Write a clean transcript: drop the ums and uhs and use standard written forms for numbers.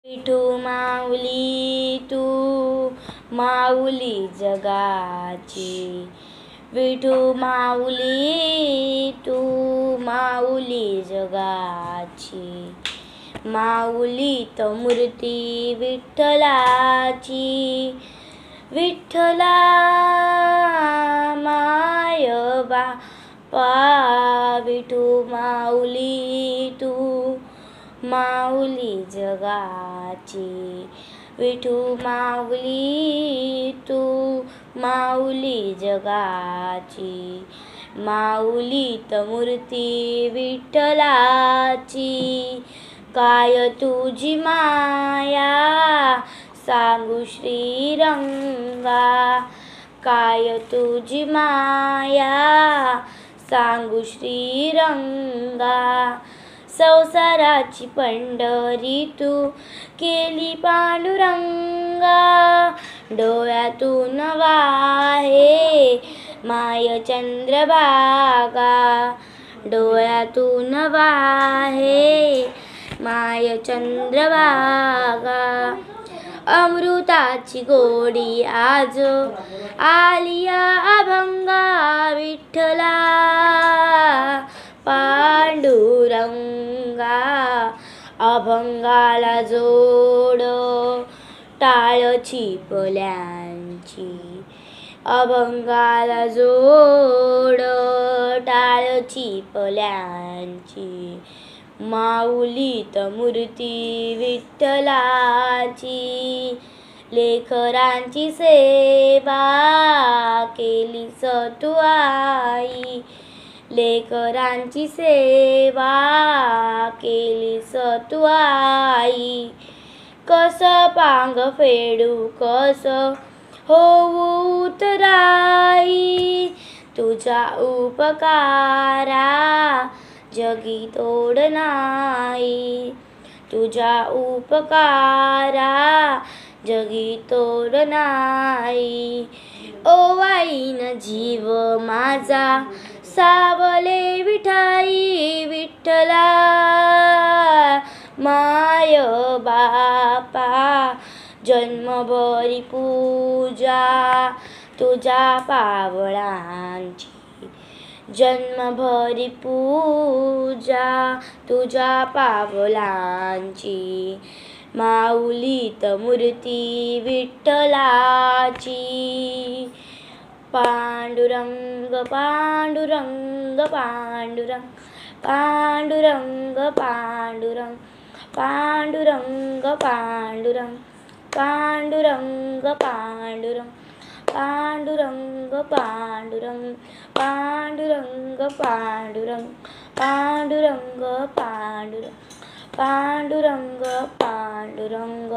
विठू माऊली तू माऊली जगाची, विठू माऊली तू माऊली जगाची, माऊली तो मूर्ती विठ्ठलाची, विठ्ठला माय बापा, विठू माऊली तू माऊली जगाची, विठू माऊली तू माऊली जगाची, माऊली त मूर्ती विठ्ठलाची, काय तुझी माया सांगू श्रीरंगा, काय तुझी माया सांगू श्रीरंगा, संसाराची पंढरी तू केली पांडुरंगा, डोळ्यातून वाहे माय चंद्रभागा, डोळ्यातून वाहे माय चंद्रभागा, अमृताची गोडी आज आलिया अभंगा, विठ्ठला पांडुरंगा, अभंगाला जोड टाळ चिपल्यांची, अभंगाला जोड टाळ चिपल्यांची, माऊलीत मूर्ती विठ्ठलाची, लेकरांची सेवा केली तू आई, लेकरांची सेवा केलीस तू आई, कस पांग फेडू कस होऊ उतराई, तुझा उपकारा जगी तोड नाही, तुझा उपकारा जगी तोड नाही, ओवाळीन जीव माझा सावले विठाई, विठ्ठला माय बापा, जन्मभरी पूजा तुझ्या पावलांची, जन्मभरी पूजा तुझ्या पावलांची, माऊलीत मूर्ती विठ्ठलाची, पांडुरंग पांडुरंग पांडुरंग पांडुरंग पांडुरंग पांडुरंग पांडुरंग पांडुरंग पांडुरंग पांडुरंग पांडुरंग पांडुरंग पांडुरंग पांडुरंग पांडुरंग पांडुरंग पांडुरंग